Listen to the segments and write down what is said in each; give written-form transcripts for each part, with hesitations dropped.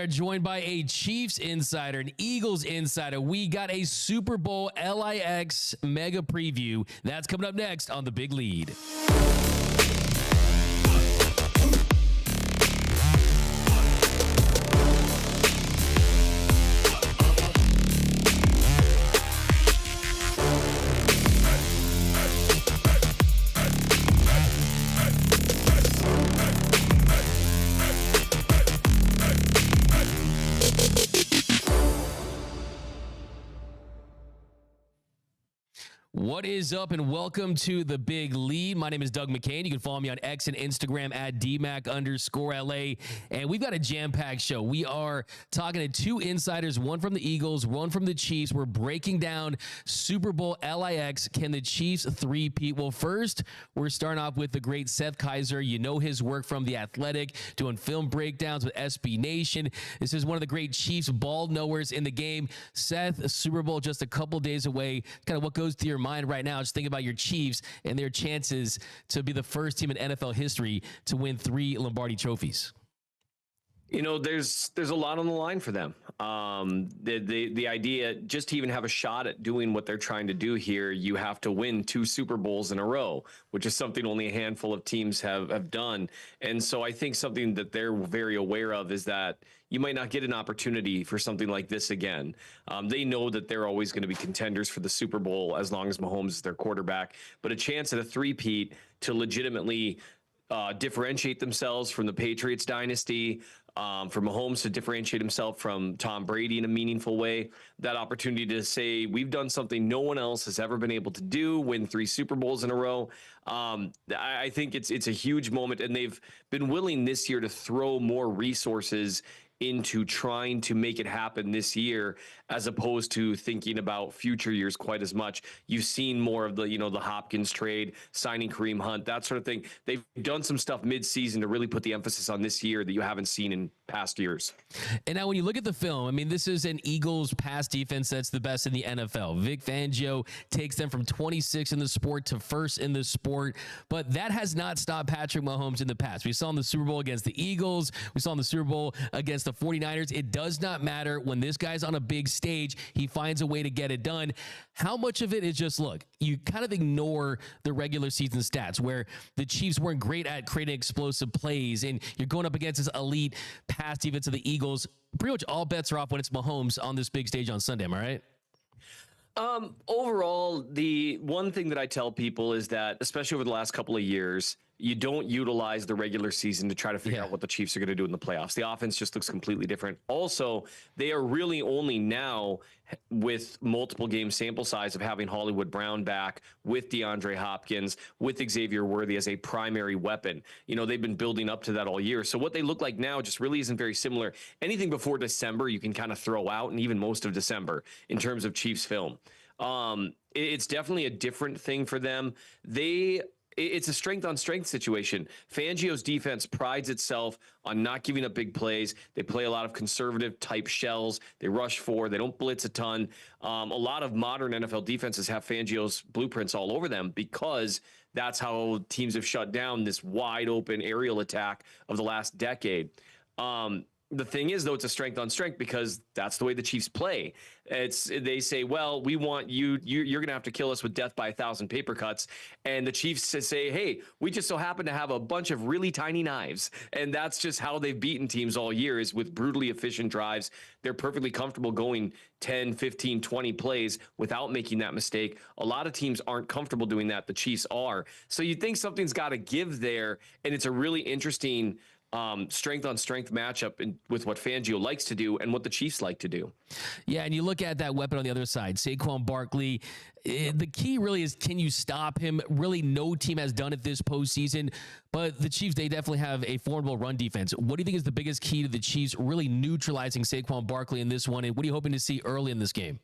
are joined by a Chiefs insider, an Eagles insider. We got a Super Bowl LIX mega preview. That's coming up next on The Big Lead. What is up, and welcome to The Big Lead. My name is Doug McKain. You can follow me on X and Instagram at DMac_LA. And we've got a jam-packed show. We are talking to two insiders, one from the Eagles, one from the Chiefs. We're breaking down Super Bowl LIX. Can the Chiefs three-peat? Well, first, we're starting off with the great Seth Kaiser. You know his work from The Athletic, doing film breakdowns with SB Nation. This is one of the great Chiefs ball knowers in the game. Seth, Super Bowl just a couple days away. Kind of what goes through your mind right now? Just think about your Chiefs and their chances to be the first team in NFL history to win 3 Lombardi trophies. You know, there's a lot on the line for them. The idea, just to even have a shot at doing what they're trying to do here, you have to win 2 Super Bowls in a row, which is something only a handful of teams have done. And so I think something that they're very aware of is that you might not get an opportunity for something like this again. They know that they're always going to be contenders for the Super Bowl as long as Mahomes is their quarterback, but a chance at a three-peat to legitimately differentiate themselves from the Patriots dynasty, for Mahomes to differentiate himself from Tom Brady in a meaningful way, that opportunity to say, we've done something no one else has ever been able to do, win 3 Super Bowls in a row. I think it's a huge moment, and they've been willing this year to throw more resources into trying to make it happen this year, as opposed to thinking about future years quite as much. You've seen more of the, the Hopkins trade, signing Kareem Hunt, that sort of thing. They've done some stuff mid-season to really put the emphasis on this year that you haven't seen in past years. And now when you look at the film, I mean, this is an Eagles pass defense that's the best in the NFL. Vic Fangio takes them from 26 in the sport to first in the sport, but that has not stopped Patrick Mahomes in the past. We saw in the Super Bowl against the Eagles. We saw in the Super Bowl against the 49ers. It does not matter. When this guy's on a big stage, he finds a way to get it done. How much of it is just, look, you kind of ignore the regular season stats where the Chiefs weren't great at creating explosive plays, and you're going up against this elite pass defense of the Eagles. Pretty much all bets are off when it's Mahomes on this big stage on Sunday. Am I right? Overall, the one thing that I tell people is that, especially over the last couple of years, you don't utilize the regular season to try to figure out what the Chiefs are going to do in the playoffs. The offense just looks completely different. Also, they are really only now, with multiple game sample size of having Hollywood Brown back, with DeAndre Hopkins, with Xavier Worthy as a primary weapon. They've been building up to that all year. So what they look like now just really isn't very similar. Anything before December, you can kind of throw out, and even most of December in terms of Chiefs film. It's definitely a different thing for them. It's a strength on strength situation. Fangio's defense prides itself on not giving up big plays. They play a lot of conservative type shells. They rush forward. They don't blitz a ton. A lot of modern NFL defenses have Fangio's blueprints all over them, because that's how teams have shut down this wide open aerial attack of the last decade. The thing is, though, it's a strength on strength, because that's the way the Chiefs play. They say, well, we want you're going to have to kill us with death by 1,000 paper cuts. And the Chiefs say, hey, we just so happen to have a bunch of really tiny knives. And that's just how they've beaten teams all year, is with brutally efficient drives. They're perfectly comfortable going 10, 15, 20 plays without making that mistake. A lot of teams aren't comfortable doing that. The Chiefs are. So you think something's got to give there. And it's a really interesting strength on strength matchup with what Fangio likes to do and what the Chiefs like to do. Yeah, and you look at that weapon on the other side, Saquon Barkley. The key really is, can you stop him? Really, no team has done it this postseason, but the Chiefs, they definitely have a formidable run defense. What do you think is the biggest key to the Chiefs really neutralizing Saquon Barkley in this one, and what are you hoping to see early in this game?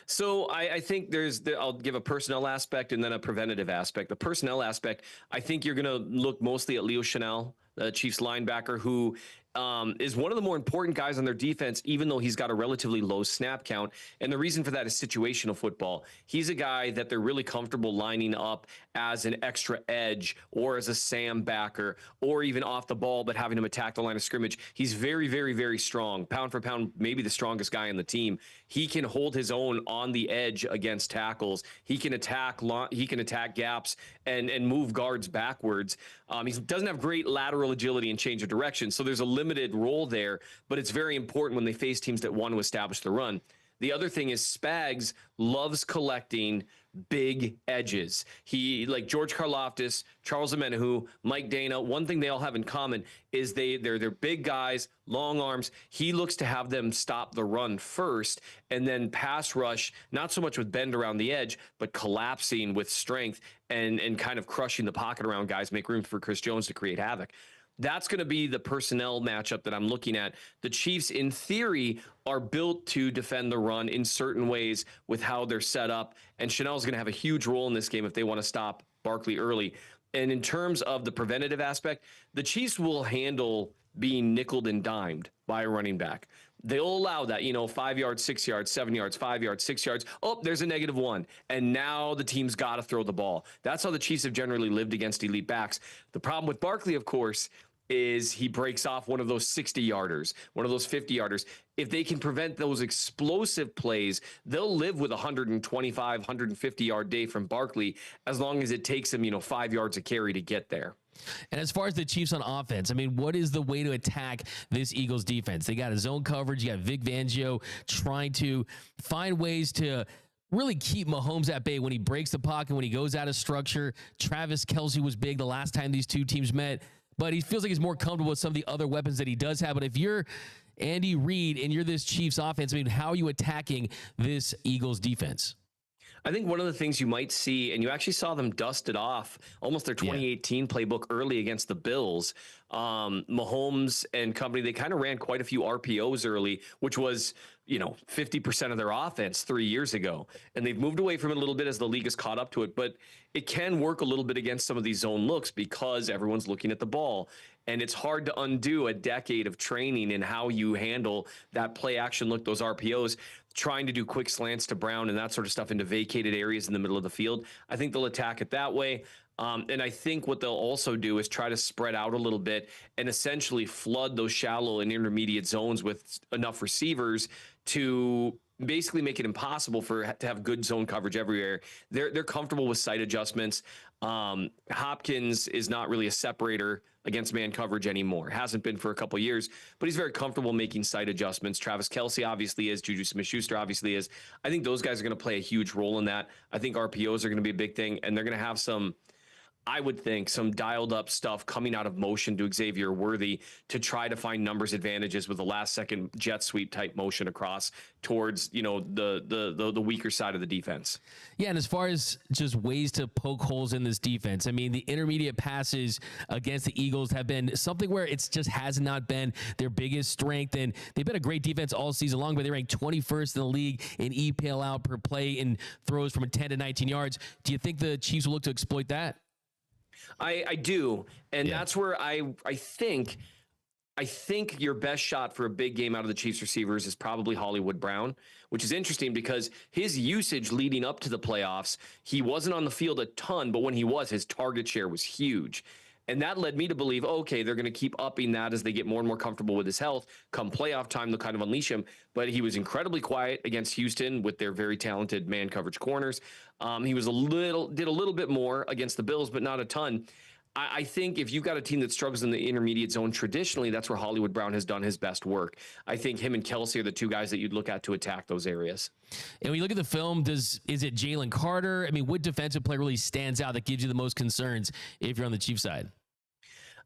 So I think I'll give a personnel aspect and then a preventative aspect. The personnel aspect, I think you're going to look mostly at Leo Chenal, the Chiefs linebacker, who is one of the more important guys on their defense, even though he's got a relatively low snap count. And the reason for that is situational football. He's a guy that they're really comfortable lining up as an extra edge or as a Sam backer or even off the ball, but having him attack the line of scrimmage. He's very, very, very strong. Pound for pound, maybe the strongest guy on the team. He can hold his own on the edge against tackles. He can attack gaps and move guards backwards. He doesn't have great lateral agility and change of direction, so there's a limited role there, but it's very important when they face teams that want to establish the run. The other thing is Spags loves collecting big edges. He, like George Karlaftis, Charles Omenihu, Mike Dana, one thing they all have in common is they're big guys, long arms. He looks to have them stop the run first and then pass rush, not so much with bend around the edge, but collapsing with strength and kind of crushing the pocket around guys, make room for Chris Jones to create havoc. That's going to be the personnel matchup that I'm looking at. The Chiefs, in theory, are built to defend the run in certain ways with how they're set up, and Chanel's going to have a huge role in this game if they want to stop Barkley early. And in terms of the preventative aspect, the Chiefs will handle being nickeled and dimed by a running back. They'll allow that, 5 yards, 6 yards, 7 yards, 5 yards, 6 yards. Oh, there's a -1. And now the team's got to throw the ball. That's how the Chiefs have generally lived against elite backs. The problem with Barkley, of course, is he breaks off one of those 60-yarders, one of those 50-yarders. If they can prevent those explosive plays, they'll live with a 125, 150-yard day from Barkley as long as it takes him, 5 yards a carry to get there. And as far as the Chiefs on offense, I mean, what is the way to attack this Eagles defense? They got a zone coverage. You got Vic Fangio trying to find ways to really keep Mahomes at bay when he breaks the pocket, when he goes out of structure. Travis Kelce was big the last time these two teams met, but he feels like he's more comfortable with some of the other weapons that he does have. But if you're Andy Reid and you're this Chiefs offense, I mean, how are you attacking this Eagles defense? I think one of the things you might see, and you actually saw them dust it off, almost their 2018 playbook early against the Bills. Mahomes and company, they kind of ran quite a few RPOs early, which was, 50% of their offense 3 years ago. And they've moved away from it a little bit as the league has caught up to it. But it can work a little bit against some of these zone looks because everyone's looking at the ball. And it's hard to undo a decade of training in how you handle that play action look, those RPOs, trying to do quick slants to Brown and that sort of stuff into vacated areas in the middle of the field. I think they'll attack it that way. And I think what they'll also do is try to spread out a little bit and essentially flood those shallow and intermediate zones with enough receivers to basically make it impossible to have good zone coverage everywhere. They're comfortable with sight adjustments. Hopkins is not really a separator against man coverage anymore. Hasn't been for a couple of years, but he's very comfortable making sight adjustments. Travis Kelce obviously is. Juju Smith-Schuster obviously is. I think those guys are going to play a huge role in that. I think RPOs are going to be a big thing, and they're going to have some, I would think, some dialed up stuff coming out of motion to Xavier Worthy to try to find numbers advantages with the last second jet sweep type motion across towards, the weaker side of the defense. Yeah. And as far as just ways to poke holes in this defense, I mean, the intermediate passes against the Eagles have been something where it's just has not been their biggest strength. And they've been a great defense all season long, but they ranked 21st in the league in EPL out per play and throws from 10 to 19 yards. Do you think the Chiefs will look to exploit that? I do, and that's where I think your best shot for a big game out of the Chiefs receivers is probably Hollywood Brown, which is interesting because his usage leading up to the playoffs, he wasn't on the field a ton, but when he was, his target share was huge. And that led me to believe, okay, they're going to keep upping that as they get more and more comfortable with his health. Come playoff time, they'll kind of unleash him. But he was incredibly quiet against Houston with their very talented man coverage corners. He was did a little bit more against the Bills, but not a ton. I think if you've got a team that struggles in the intermediate zone, traditionally, that's where Hollywood Brown has done his best work. I think him and Kelce are the two guys that you'd look at to attack those areas. And when you look at the film, is it Jalen Carter? I mean, what defensive player really stands out that gives you the most concerns if you're on the Chiefs side?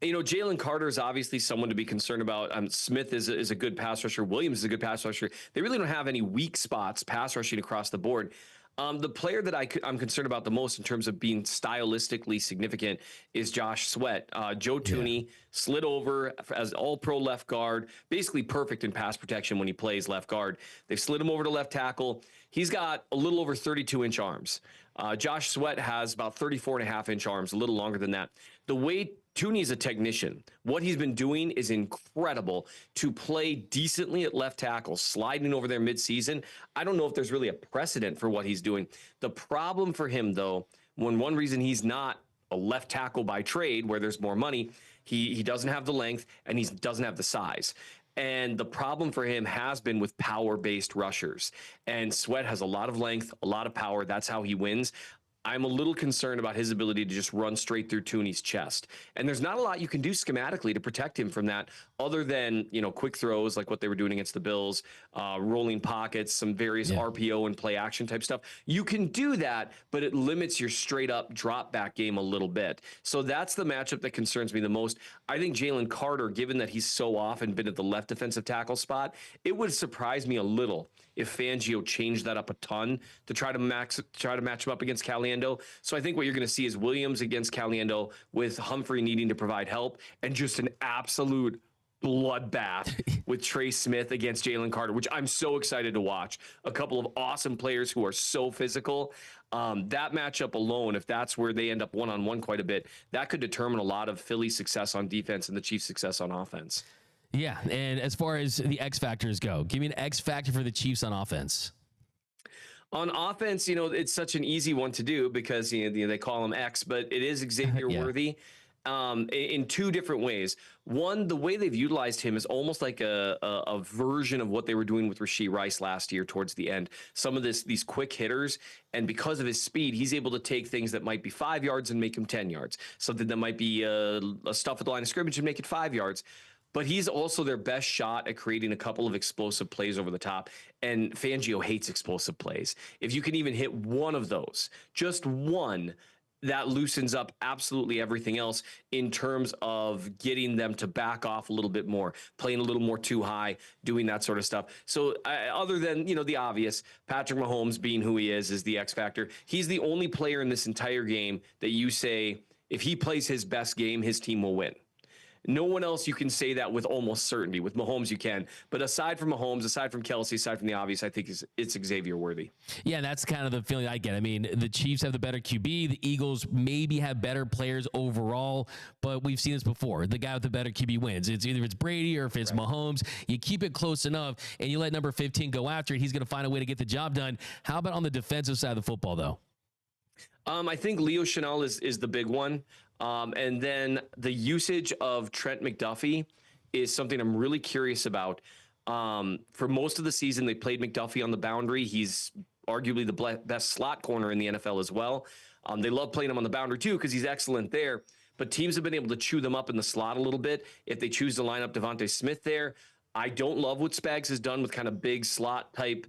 Jalen Carter is obviously someone to be concerned about. Smith is a good pass rusher. Williams is a good pass rusher. They really don't have any weak spots pass rushing across the board. The player that I'm concerned about the most in terms of being stylistically significant is Josh Sweat. Joe Tooney slid over as all-pro left guard, basically perfect in pass protection when he plays left guard. They've slid him over to left tackle. He's got a little over 32-inch arms. Josh Sweat has about 34.5-inch arms, a little longer than that. The way Tooney is a technician. What he's been doing is incredible. To play decently at left tackle, sliding over there midseason, I don't know if there's really a precedent for what he's doing. The problem for him, though, one reason he's not a left tackle by trade, where there's more money, he doesn't have the length and he doesn't have the size. And the problem for him has been with power-based rushers. And Sweat has a lot of length, a lot of power. That's how he wins. I'm a little concerned about his ability to just run straight through Tooney's chest. And there's not a lot you can do schematically to protect him from that, other than, quick throws like what they were doing against the Bills, rolling pockets, some various RPO and play action type stuff. You can do that, but it limits your straight up drop back game a little bit. So that's the matchup that concerns me the most. I think Jalen Carter, given that he's so often been at the left defensive tackle spot, it would surprise me a little if Fangio changed that up a ton to try to match him up against Caliendo. So I think what you're going to see is Williams against Caliendo, with Humphrey needing to provide help, and just an absolute bloodbath with Trey Smith against Jalen Carter, which I'm so excited to watch. A couple of awesome players who are so physical. That matchup alone, if that's where they end up one-on-one quite a bit, that could determine a lot of Philly's success on defense and the Chiefs' success on offense. Yeah, and as far as the X factors go, give me an X factor for the Chiefs on offense. On offense, it's such an easy one to do because they call him X, but it is Xavier worthy in two different ways. One, the way they've utilized him is almost like a version of what they were doing with Rashee Rice last year towards the end. Some of these quick hitters, and because of his speed, he's able to take things that might be 5 yards and make them 10 yards. Something that might be a stuff at the line of scrimmage and make it 5 yards. But he's also their best shot at creating a couple of explosive plays over the top. And Fangio hates explosive plays. If you can even hit one of those, just one, that loosens up absolutely everything else in terms of getting them to back off a little bit more, playing a little more too high, doing that sort of stuff. So other than, the obvious, Patrick Mahomes being who he is the X factor. He's the only player in this entire game that you say, if he plays his best game, his team will win. No one else you can say that with almost certainty. With Mahomes, you can. But aside from Mahomes, aside from Kelsey, aside from the obvious, I think it's Xavier worthy. Yeah, that's kind of the feeling I get. I mean, the Chiefs have the better QB. The Eagles maybe have better players overall, but we've seen this before. The guy with the better QB wins. It's either it's Brady or if it's Mahomes. You keep it close enough, and you let number 15 go after it. He's going to find a way to get the job done. How about on the defensive side of the football, though? I think Leo Chenal is the big one. And then the usage of Trent McDuffie is something I'm really curious about. For most of the season, they played McDuffie on the boundary. He's arguably the best slot corner in the NFL as well. They love playing him on the boundary too because he's excellent there. But teams have been able to chew them up in the slot a little bit if they choose to line up Devontae Smith there. I don't love what Spags has done with kind of big slot type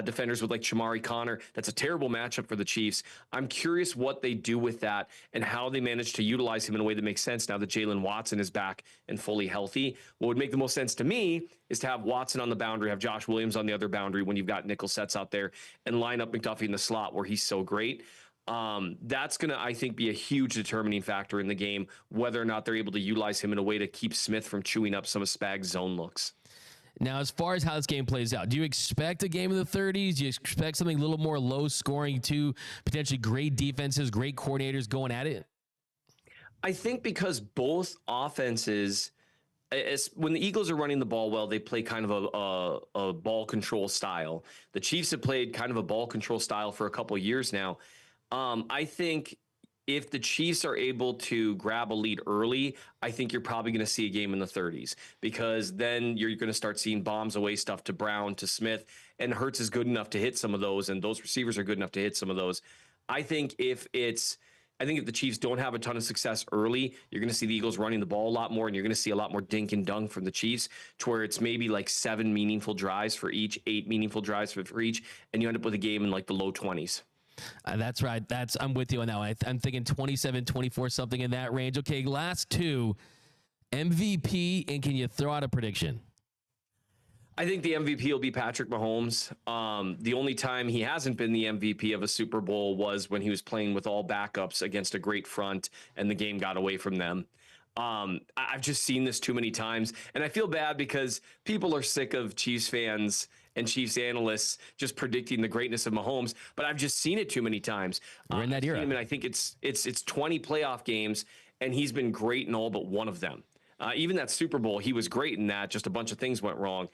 defenders with like Chamari Connor. That's a terrible matchup for the Chiefs. I'm curious what they do with that and how they manage to utilize him in a way that makes sense now that Jalen Watson is back and fully healthy. What would make the most sense to me is to have Watson on the boundary, have Josh Williams on the other boundary when you've got nickel sets out there, and line up McDuffie in the slot where he's so great. That's going to, I think, be a huge determining factor in the game, whether or not they're able to utilize him in a way to keep Smith from chewing up some of Spags' zone looks. Now, as far as how this game plays out, do you expect a game in the 30s? Do you expect something a little more low scoring too? Potentially great defenses, great coordinators going at it? I think because both offenses, when the Eagles are running the ball well, they play kind of a ball control style. The Chiefs have played kind of a ball control style for a couple of years now. I think if the Chiefs are able to grab a lead early, I think you're probably going to see a game in the 30s, because then you're going to start seeing bombs away stuff to Brown, to Smith, and Hurts is good enough to hit some of those, and those receivers are good enough to hit some of those. I think if the Chiefs don't have a ton of success early, you're going to see the Eagles running the ball a lot more, and you're going to see a lot more dink and dunk from the Chiefs, to where it's maybe like 7 meaningful drives for each, 8 meaningful drives for each, and you end up with a game in like the low 20s. That's right. I'm with you on that one. I'm thinking 27, 24, something in that range. Okay, last two, MVP, and can you throw out a prediction? I think the MVP will be Patrick Mahomes. The only time he hasn't been the MVP of a Super Bowl was when he was playing with all backups against a great front and the game got away from them. I've just seen this too many times, and I feel bad because people are sick of Chiefs fans and Chiefs analysts just predicting the greatness of Mahomes, but I've just seen it too many times. We're in that era. And I think it's 20 playoff games, and he's been great in all but one of them. Even that Super Bowl, he was great in that. Just a bunch of things went wrong.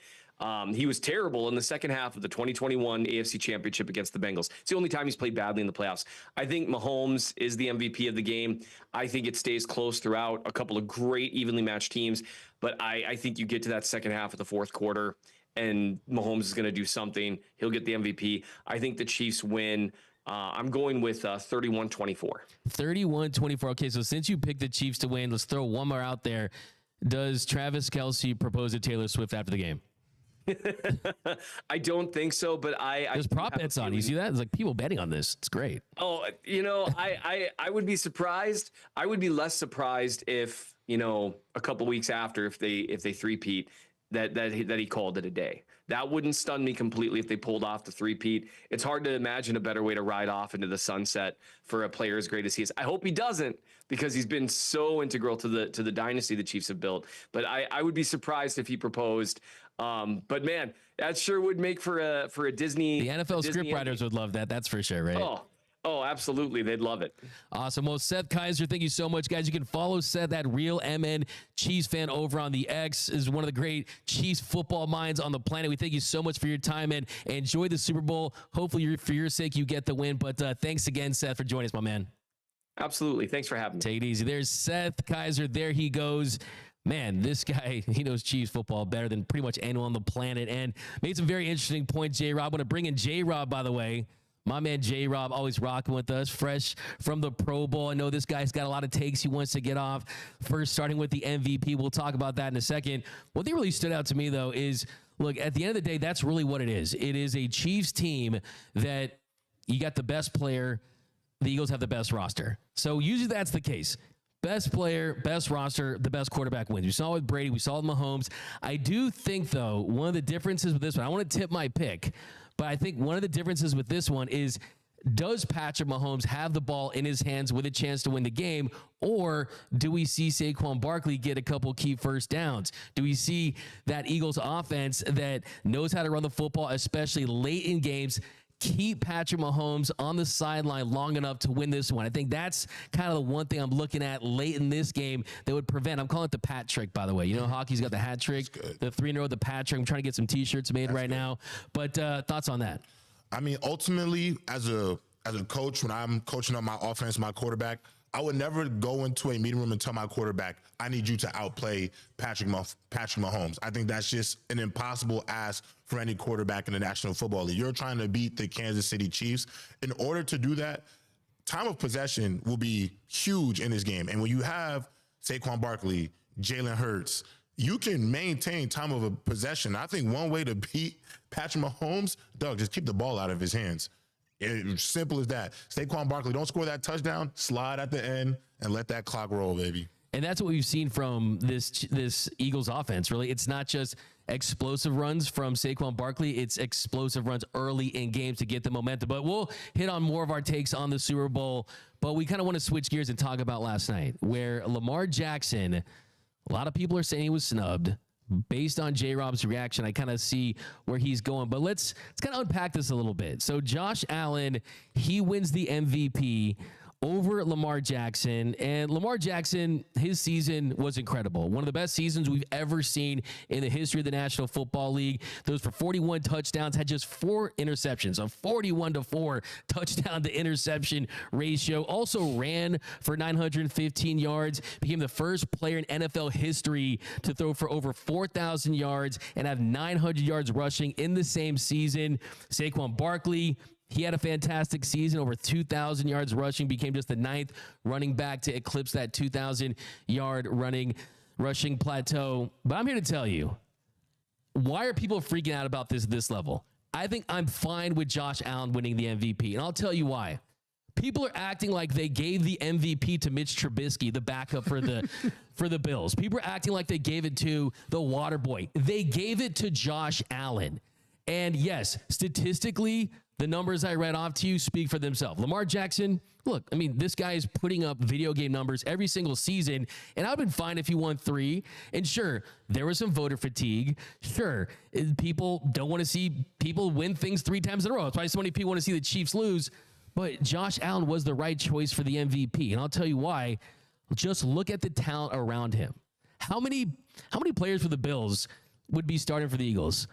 He was terrible in the second half of the 2021 AFC Championship against the Bengals. It's the only time he's played badly in the playoffs. I think Mahomes is the MVP of the game. I think it stays close throughout. A couple of great, evenly matched teams. But I think you get to that second half of the fourth quarter, and Mahomes is going to do something. He'll get the MVP. I think the Chiefs win. I'm going with 31-24. 31-24. Okay, so since you picked the Chiefs to win, let's throw one more out there. Does Travis Kelce propose to Taylor Swift after the game? I don't think so, but there's prop bets on. You see that? It's like people betting on this. It's great. Oh, I would be surprised. I would be less surprised if, a couple weeks after, if they three-peat, that he called it a day. That wouldn't stun me completely if they pulled off the three-peat. It's hard to imagine a better way to ride off into the sunset for a player as great as he is. I hope he doesn't, because he's been so integral to the dynasty the Chiefs have built. But I would be surprised if he proposed. But man, that sure would make for a Disney. The NFL scriptwriters would love that. That's for sure, right? Oh, absolutely. They'd love it. Awesome. Well, Seth Kaiser, thank you so much, guys. You can follow Seth, that real MN Chiefs fan, over on the X. Is one of the great Chiefs football minds on the planet. We thank you so much for your time, and enjoy the Super Bowl. Hopefully, for your sake, you get the win. But thanks again, Seth, for joining us, my man. Absolutely. Thanks for having me. Take it easy. There's Seth Kaiser. There he goes. Man, this guy, he knows Chiefs football better than pretty much anyone on the planet, and made some very interesting points, JayRob. I want to bring in JayRob, by the way. My man JayRob, always rocking with us, fresh from the Pro Bowl. I know this guy's got a lot of takes he wants to get off. First, starting with the MVP. We'll talk about that in a second. One thing really stood out to me, though, is, look, at the end of the day, that's really what it is. It is a Chiefs team that you got the best player. The Eagles have the best roster. So usually that's the case. Best player, best roster, the best quarterback wins. We saw it with Brady. We saw it with Mahomes. I do think, though, one of the differences with this one, I want to tip my pick, but I think one of the differences with this one is, does Patrick Mahomes have the ball in his hands with a chance to win the game, or do we see Saquon Barkley get a couple key first downs? Do we see that Eagles offense that knows how to run the football, especially late in games, keep Patrick Mahomes on the sideline long enough to win this one? I think that's kind of the one thing I'm looking at late in this game that would prevent. I'm calling it the Pat trick, by the way. You know, hockey's got the hat trick, the 3-in-a-row, the Pat trick. I'm trying to get some T-shirts made right now. But thoughts on that? I mean, ultimately, as a coach, when I'm coaching up my offense, my quarterback, I would never go into a meeting room and tell my quarterback, I need you to outplay Patrick Mahomes. I think that's just an impossible ask for any quarterback in the National Football League. You're trying to beat the Kansas City Chiefs. In order to do that, time of possession will be huge in this game. And when you have Saquon Barkley, Jalen Hurts, you can maintain time of a possession. I think one way to beat Patrick Mahomes, Doug, just keep the ball out of his hands. It's simple as that. Saquon Barkley, don't score that touchdown, slide at the end, and let that clock roll, baby. And that's what we've seen from this Eagles offense, really. It's not just explosive runs from Saquon Barkley. It's explosive runs early in games to get the momentum. But we'll hit on more of our takes on the Super Bowl. But we kind of want to switch gears and talk about last night, where Lamar Jackson, a lot of people are saying he was snubbed. Based on JayRob's reaction, I kind of see where he's going. But let's kind of unpack this a little bit. So Josh Allen, he wins the MVP over Lamar Jackson. And Lamar Jackson, his season was incredible. One of the best seasons we've ever seen in the history of the National Football League. Those for 41 touchdowns, had just 4 interceptions, a 41-4 touchdown to interception ratio. Also ran for 915 yards, became the first player in NFL history to throw for over 4,000 yards and have 900 yards rushing in the same season. Saquon Barkley, he had a fantastic season, over 2,000 yards rushing, became just the 9th running back to eclipse that 2,000-yard rushing plateau. But I'm here to tell you, why are people freaking out about this level? I think I'm fine with Josh Allen winning the MVP, and I'll tell you why. People are acting like they gave the MVP to Mitch Trubisky, the backup for the Bills. People are acting like they gave it to the water boy. They gave it to Josh Allen. And yes, statistically, the numbers I read off to you speak for themselves. Lamar Jackson, look, I mean, this guy is putting up video game numbers every single season, and I've been fine if he won 3. And sure, there was some voter fatigue. Sure, people don't want to see people win things 3 times in a row. That's why so many people want to see the Chiefs lose. But Josh Allen was the right choice for the MVP, and I'll tell you why. just look at the talent around him. How many players for the Bills would be starting for the Eagles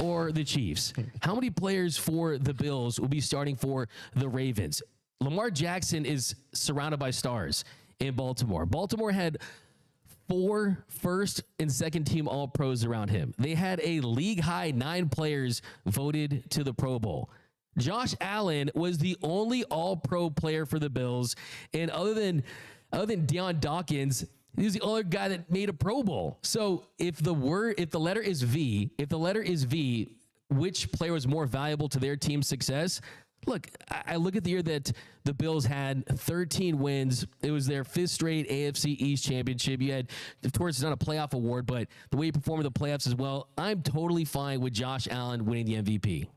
or the Chiefs? How many players for the Bills will be starting for the Ravens? Lamar Jackson is surrounded by stars in Baltimore. Baltimore had 4 first and second team All-Pros around him. They had a league high 9 players voted to the Pro Bowl. Josh Allen was the only All-Pro player for the Bills, and other than Deion Dawkins, he was the only guy that made a Pro Bowl. So if the letter is V, which player was more valuable to their team's success? Look, I look at the year that the Bills had 13 wins. It was their 5th straight AFC East championship. You had, of course, it's not a playoff award, but the way he performed in the playoffs as well, I'm totally fine with Josh Allen winning the MVP.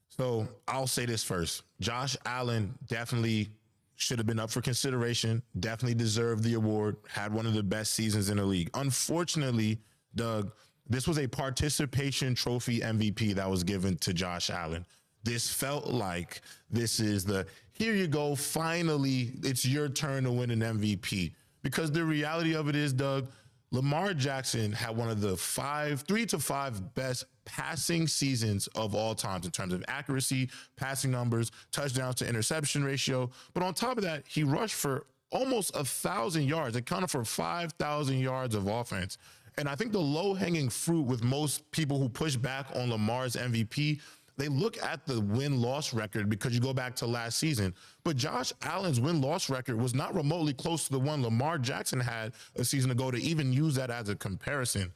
So I'll say this first. Josh Allen definitely should have been up for consideration, definitely deserved the award, had one of the best seasons in the league. Unfortunately, Doug, this was a participation trophy MVP that was given to Josh Allen. This felt like this is here you go, finally, it's your turn to win an MVP. Because the reality of it is, Doug, Lamar Jackson had one of the 3 to 5 best passing seasons of all times in terms of accuracy, passing numbers, touchdowns to interception ratio. But on top of that, he rushed for almost 1,000 yards, accounted for 5,000 yards of offense. And I think the low-hanging fruit with most people who push back on Lamar's MVP, they look at the win-loss record because you go back to last season. But Josh Allen's win-loss record was not remotely close to the one Lamar Jackson had a season ago to even use that as a comparison.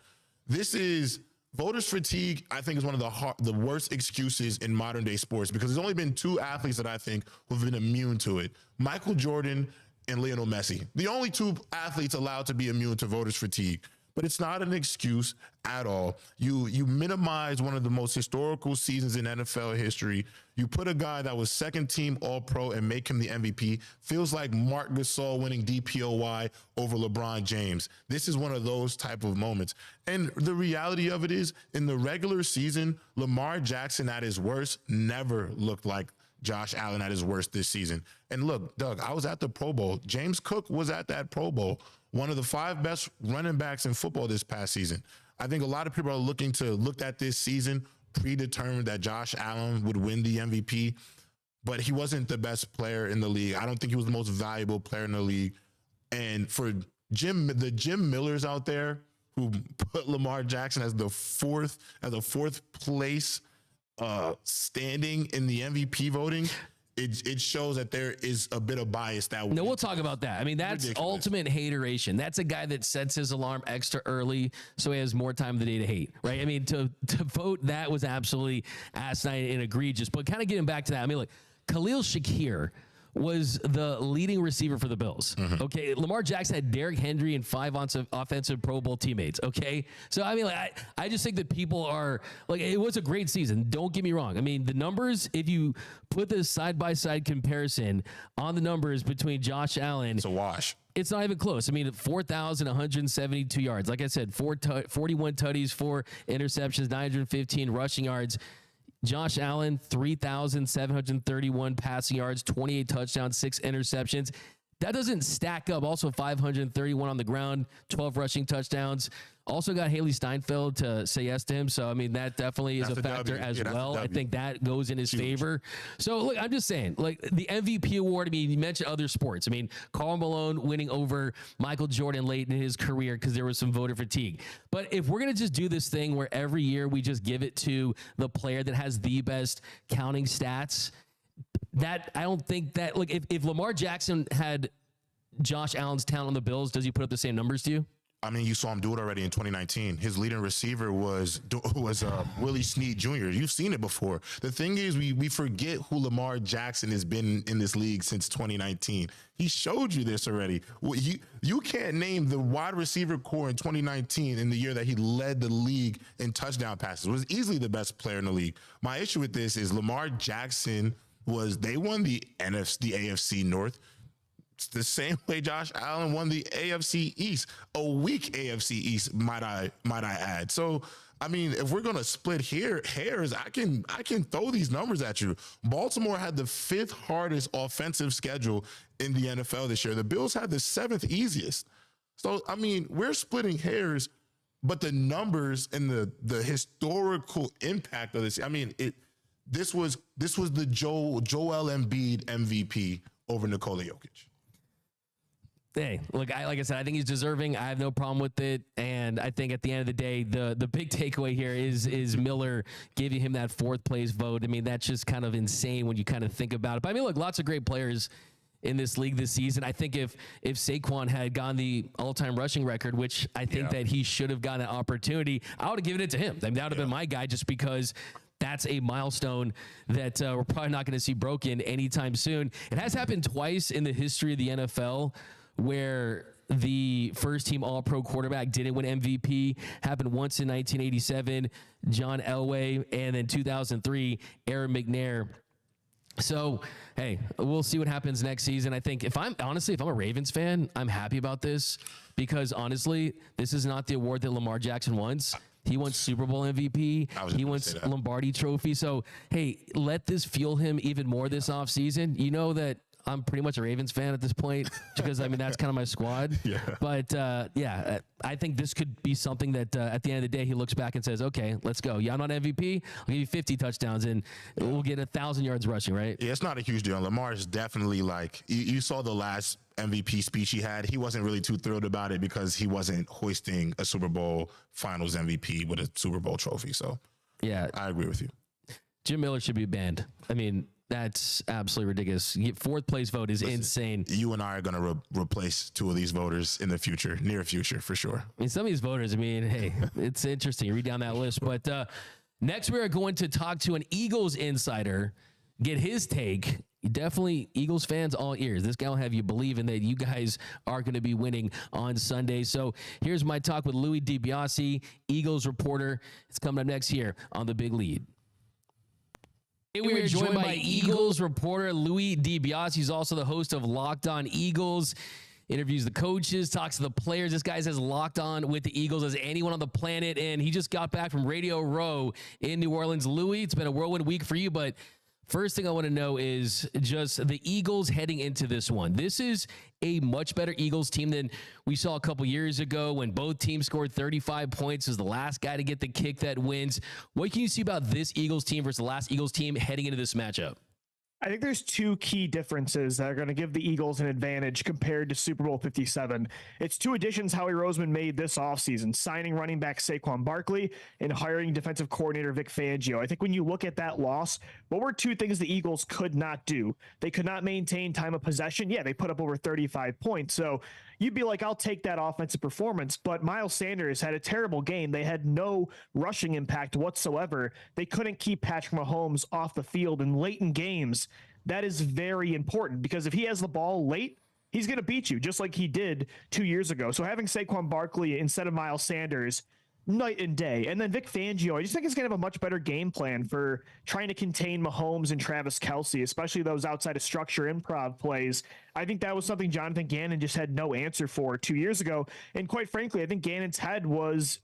This is voters fatigue, I think, is one of the worst excuses in modern-day sports because there's only been 2 athletes that I think who've been immune to it, Michael Jordan and Lionel Messi. The only 2 athletes allowed to be immune to voters fatigue. But it's not an excuse at all. You minimize one of the most historical seasons in NFL history. You put a guy that was 2nd team All-Pro and make him the MVP. Feels like Marc Gasol winning DPOY over LeBron James. This is one of those type of moments. And the reality of it is, in the regular season, Lamar Jackson at his worst never looked like Josh Allen at his worst this season. And look, Doug, I was at the Pro Bowl. James Cook was at that Pro Bowl. One of the 5 best running backs in football this past season. I think a lot of people are looking to look at this season predetermined that Josh Allen would win the MVP, but he wasn't the best player in the league. I don't think he was the most valuable player in the league. And for the Jim Millers out there who put Lamar Jackson as the 4th place standing in the MVP voting, it shows that there is a bit of bias that no, we'll talk about that. I mean, that's ridiculous. Ultimate hateration. That's a guy that sets his alarm extra early so he has more time of the day to hate, right? I mean, to vote that was absolutely asinine and egregious. But kind of getting back to that, I mean, look, Khalil Shakir was the leading receiver for the Bills. Mm-hmm. Okay, Lamar Jackson had Derrick Henry and 5 offensive Pro Bowl teammates. Okay, so I mean, like, I just think that people are like, it was a great season. Don't get me wrong. I mean, the numbers, if you put this side by side comparison on the numbers between Josh Allen, it's a wash. It's not even close. I mean, 4,172 yards. Like I said, 41 tutties, 4 interceptions, 915 rushing yards. Josh Allen, 3,731 passing yards, 28 touchdowns, 6 interceptions. That doesn't stack up. Also 531 on the ground, 12 rushing touchdowns. Also got Haley Steinfeld to say yes to him. So, I mean, that definitely is a factor as well. I think that goes in his favor. So, look, I'm just saying, like, the MVP award, I mean, you mentioned other sports. I mean, Karl Malone winning over Michael Jordan late in his career because there was some voter fatigue. But if we're going to just do this thing where every year we just give it to the player that has the best counting stats, that I don't think that, like, if Lamar Jackson had Josh Allen's talent on the Bills, does he put up the same numbers to you? I mean, you saw him do it already in 2019. His leading receiver was Willie Snead Jr. You've seen it before. The thing is, we forget who Lamar Jackson has been in this league since 2019. He showed you this already. You can't name the wide receiver core in 2019 in the year that he led the league in touchdown passes. Was easily the best player in the league. My issue with this is Lamar Jackson they won the AFC North. The same way Josh Allen won the AFC East, a weak AFC East, might I add. So I mean, if we're gonna split hairs, I can throw these numbers at you. Baltimore had the 5th hardest offensive schedule in the NFL this year. The Bills had the 7th easiest. So I mean, we're splitting hairs, but the numbers and the historical impact of this. I mean, this was the Joel Embiid MVP over Nikola Jokic. Hey, look, like I said, I think he's deserving. I have no problem with it. And I think at the end of the day, the big takeaway here is Miller giving him that 4th place vote. I mean, that's just kind of insane when you kind of think about it. But I mean, look, lots of great players in this league this season. I think if Saquon had gone the all-time rushing record, which I think that he should have gotten an opportunity, I would have given it to him. I mean, that would have been my guy, just because that's a milestone that we're probably not going to see broken anytime soon. It has happened twice in the history of the NFL, where the first team all-pro quarterback didn't win MVP. Happened once in 1987, John Elway, and then 2003, Aaron McNair. So, hey, we'll see what happens next season. I think if I'm a Ravens fan, I'm happy about this, because honestly, this is not the award that Lamar Jackson wants. He won Super Bowl MVP. He wants Lombardi trophy. So, hey, let this fuel him even more this offseason. You know that I'm pretty much a Ravens fan at this point, because I mean, that's kind of my squad. Yeah. But I think this could be something that at the end of the day, he looks back and says, okay, let's go. Yeah, I'm not MVP. I'll give you 50 touchdowns and we'll get 1,000 yards rushing, right? Yeah, it's not a huge deal. Lamar is definitely like, you saw the last MVP speech he had. He wasn't really too thrilled about it because he wasn't hoisting a Super Bowl Finals MVP with a Super Bowl trophy. So yeah, I agree with you. Jim Miller should be banned. I mean, that's absolutely ridiculous. 4th place vote is insane. You and I are going to replace 2 of these voters in the future, near future, for sure. I mean, some of these voters, I mean, hey, it's interesting. You read down that list. But next, we are going to talk to an Eagles insider, get his take. Definitely Eagles fans, all ears. This guy will have you believing that you guys are going to be winning on Sunday. So here's my talk with Louis DiBiase, Eagles reporter. It's coming up next here on The Big Lead. We are joined by Eagles reporter Louis DiBiase. He's also the host of Locked On Eagles. Interviews the coaches, talks to the players. This guy's as locked on with the Eagles as anyone on the planet, and he just got back from Radio Row in New Orleans. Louis, it's been a whirlwind week for you, but first thing I want to know is just the Eagles heading into this one. This is a much better Eagles team than we saw a couple years ago when both teams scored 35 points as the last guy to get the kick that wins. What can you see about this Eagles team versus the last Eagles team heading into this matchup? I think there's 2 key differences that are going to give the Eagles an advantage compared to Super Bowl 57. It's 2 additions Howie Roseman made this offseason, signing running back Saquon Barkley and hiring defensive coordinator Vic Fangio. I think when you look at that loss, what were 2 things the Eagles could not do? They could not maintain time of possession. Yeah, they put up over 35 points. So you'd be like, I'll take that offensive performance. But Miles Sanders had a terrible game. They had no rushing impact whatsoever. They couldn't keep Patrick Mahomes off the field in late in games. That is very important, because if he has the ball late, he's going to beat you just like he did 2 years ago. So having Saquon Barkley instead of Miles Sanders, night and day. And then Vic Fangio, I just think he's going to have a much better game plan for trying to contain Mahomes and Travis Kelce, especially those outside of structure improv plays. I think that was something Jonathan Gannon just had no answer for 2 years ago. And quite frankly, I think Gannon's head was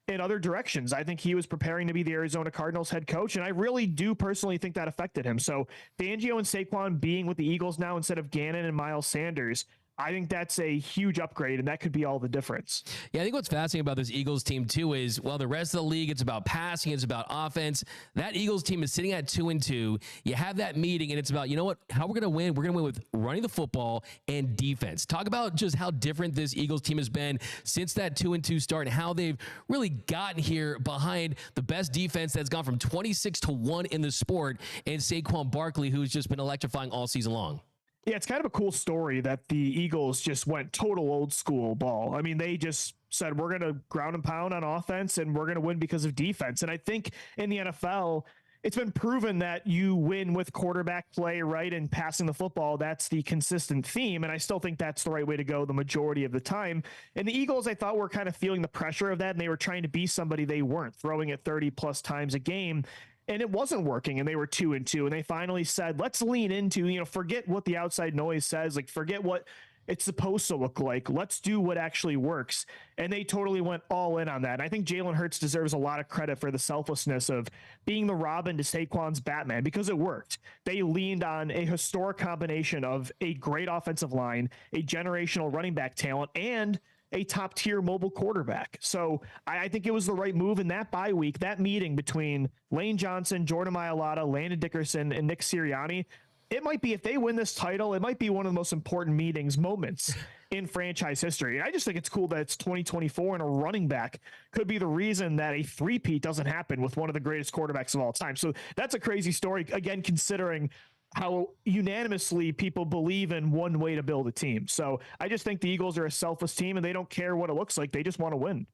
in other directions. I think he was preparing to be the Arizona Cardinals head coach, and I really do personally think that affected him. So Fangio and Saquon being with the Eagles now instead of Gannon and Miles Sanders, I think that's a huge upgrade, and that could be all the difference. Yeah, I think what's fascinating about this Eagles team, too, is while the rest of the league, it's about passing, it's about offense, that Eagles team is sitting at 2-2. You have that meeting, and it's about, you know what, how we're going to win. We're going to win with running the football and defense. Talk about just how different this Eagles team has been since that 2-2 start and how they've really gotten here behind the best defense that's gone from 26-1 in the sport and Saquon Barkley, who's just been electrifying all season long. Yeah, it's kind of a cool story that the Eagles just went total old school ball. I mean, they just said, we're going to ground and pound on offense and we're going to win because of defense. And I think in the NFL, it's been proven that you win with quarterback play, right? And passing the football, that's the consistent theme. And I still think that's the right way to go the majority of the time. And the Eagles, I thought, were kind of feeling the pressure of that. And they were trying to be somebody they weren't, throwing it 30 plus times a game. And it wasn't working, and they were 2-2, and they finally said, let's lean into, forget what the outside noise says, like forget what it's supposed to look like. Let's do what actually works. And they totally went all in on that. And I think Jalen Hurts deserves a lot of credit for the selflessness of being the Robin to Saquon's Batman, because it worked. They leaned on a historic combination of a great offensive line, a generational running back talent, and a top tier mobile quarterback. So I think it was the right move in that bye week, that meeting between Lane Johnson, Jordan Mailata, Landon Dickerson, and Nick Sirianni. It might be, if they win this title, it might be one of the most important moments in franchise history. And I just think it's cool that it's 2024 and a running back could be the reason that a three-peat doesn't happen with one of the greatest quarterbacks of all time. So that's a crazy story, again, considering how unanimously people believe in one way to build a team. So I just think the Eagles are a selfless team and they don't care what it looks like. They just want to win.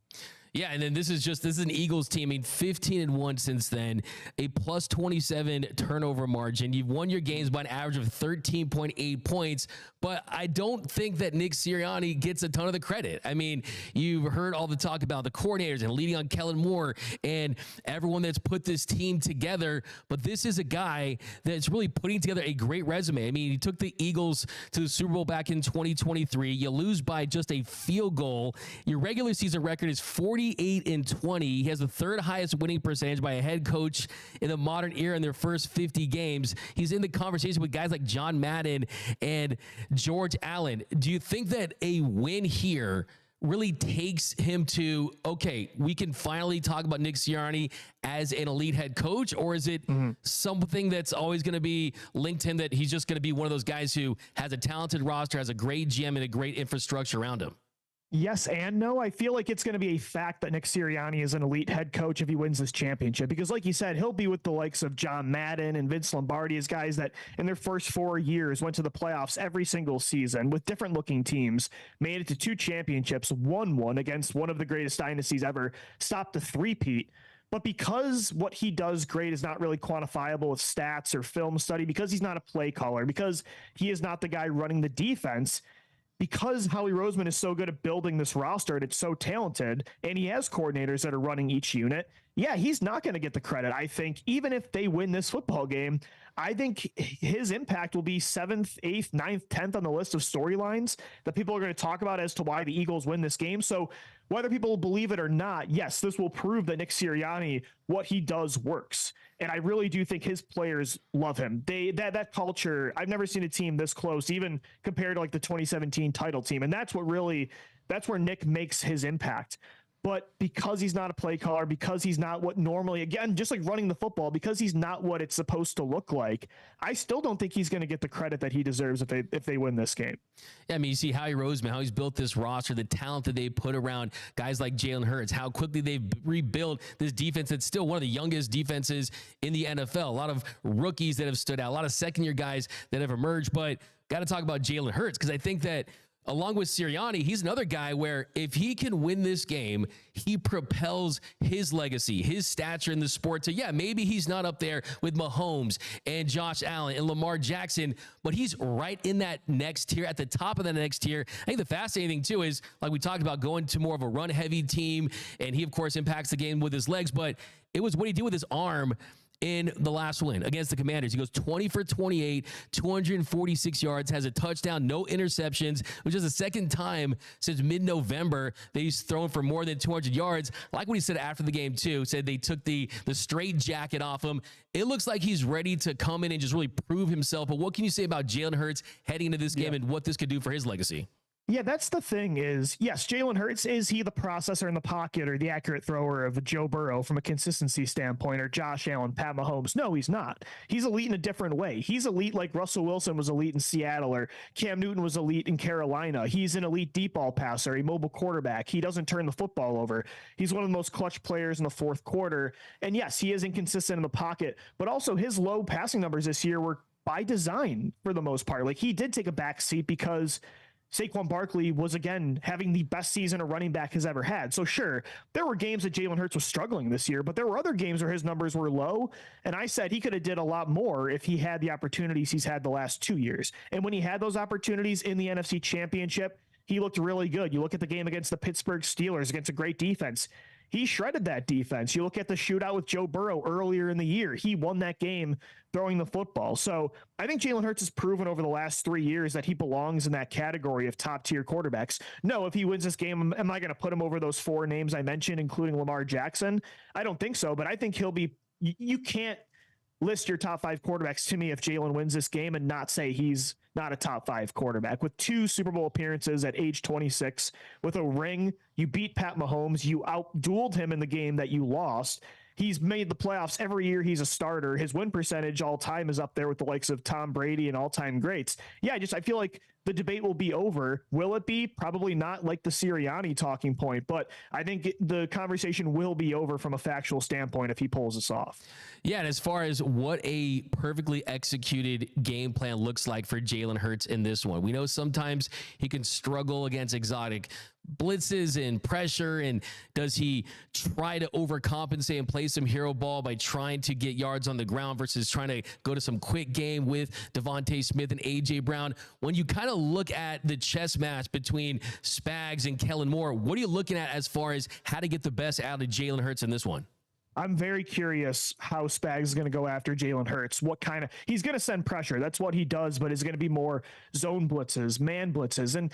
Yeah, and then this is an Eagles team. I mean, 15-1 since then, a plus 27 turnover margin. You've won your games by an average of 13.8 points, but I don't think that Nick Sirianni gets a ton of the credit. I mean, you've heard all the talk about the coordinators and leading on Kellen Moore and everyone that's put this team together, but this is a guy that's really putting together a great resume. I mean, he took the Eagles to the Super Bowl back in 2023. You lose by just a field goal. Your regular season record is 48-20. He has the third highest winning percentage by a head coach in the modern era in their first 50 games. He's in the conversation with guys like John Madden and George Allen. Do you think that a win here really takes him to, okay, we can finally talk about Nick Sirianni as an elite head coach, or is it something that's always going to be linked to him, that he's just going to be one of those guys who has a talented roster, has a great GM and a great infrastructure around him? Yes and no. I feel like it's going to be a fact that Nick Sirianni is an elite head coach if he wins this championship, because like you said, he'll be with the likes of John Madden and Vince Lombardi as guys that in their first 4 years went to the playoffs every single season with different looking teams, made it to 2 championships, won one against one of the greatest dynasties ever, stopped a three-peat. But because what he does great is not really quantifiable with stats or film study, because he's not a play caller, because he is not the guy running the defense, because Howie Roseman is so good at building this roster and it's so talented, and he has coordinators that are running each unit, yeah, he's not going to get the credit. I think even if they win this football game, I think his impact will be 7th, 8th, 9th, 10th on the list of storylines that people are going to talk about as to why the Eagles win this game. So whether people believe it or not, yes, this will prove that Nick Sirianni, what he does works. And I really do think his players love him. That culture, I've never seen a team this close, even compared to like the 2017 title team. And that's where Nick makes his impact. But because he's not a play caller, because he's not what normally, again, just like running the football, because he's not what it's supposed to look like, I still don't think he's going to get the credit that he deserves if they win this game. Yeah, I mean, you see Howie Roseman, how he's built this roster, the talent that they put around guys like Jalen Hurts, how quickly they've rebuilt this defense that's still one of the youngest defenses in the NFL. A lot of rookies that have stood out, a lot of second-year guys that have emerged. But got to talk about Jalen Hurts, because I think that along with Sirianni, he's another guy where if he can win this game, he propels his legacy, his stature in the sport to, yeah, maybe he's not up there with Mahomes and Josh Allen and Lamar Jackson, but he's right in that next tier, at the top of that next tier. I think the fascinating thing, too, is, like we talked about, going to more of a run-heavy team, and he, of course, impacts the game with his legs, but it was what he did with his arm in the last win against the Commanders. He goes 20 for 28, 246 yards, has a touchdown, no interceptions, which is the second time since mid-November that he's thrown for more than 200 yards. Like what he said after the game, too, said they took the straight jacket off him. It looks like he's ready to come in and just really prove himself. But what can you say about Jalen Hurts heading into this game and what this could do for his legacy? Yeah, that's the thing is, yes, Jalen Hurts, is he the processor in the pocket or the accurate thrower of Joe Burrow from a consistency standpoint, or Josh Allen, Pat Mahomes? No, he's not. He's elite in a different way. He's elite like Russell Wilson was elite in Seattle, or Cam Newton was elite in Carolina. He's an elite deep ball passer, a mobile quarterback. He doesn't turn the football over. He's one of the most clutch players in the fourth quarter. And yes, he is inconsistent in the pocket, but also his low passing numbers this year were by design for the most part. Like, he did take a back seat because Saquon Barkley was, again, having the best season a running back has ever had. So sure, there were games that Jalen Hurts was struggling this year, but there were other games where his numbers were low. And I said he could have did a lot more if he had the opportunities he's had the last 2 years. And when he had those opportunities in the NFC Championship, he looked really good. You look at the game against the Pittsburgh Steelers, against a great defense. he shredded that defense. You look at the shootout with Joe Burrow earlier in the year. He won that game throwing the football. So I think Jalen Hurts has proven over the last 3 years that he belongs in that category of top tier quarterbacks. No, if he wins this game, am I going to put him over those 4 names I mentioned, including Lamar Jackson? I don't think so, but I think he'll be, you can't list your top 5 quarterbacks to me if Jalen wins this game and not say he's not a top 5 quarterback. With 2 Super Bowl appearances at age 26, with a ring, you beat Pat Mahomes, you outdueled him in the game that you lost. He's made the playoffs every year he's a starter. His win percentage all time is up there with the likes of Tom Brady and all-time greats. Yeah, I feel like the debate will be over. Will it be? Probably not, like the Sirianni talking point, but I think the conversation will be over from a factual standpoint if he pulls this off. Yeah, and as far as what a perfectly executed game plan looks like for Jalen Hurts in this one, we know sometimes he can struggle against exotic blitzes and pressure, and does he try to overcompensate and play some hero ball by trying to get yards on the ground versus trying to go to some quick game with Devontae Smith and AJ Brown? When you kind of look at the chess match between Spags and Kellen Moore, what are you looking at as far as how to get the best out of Jalen Hurts in this one? I'm very curious how Spags is going to go after Jalen Hurts. He's going to send pressure. That's what he does, but it's going to be more zone blitzes, man blitzes. And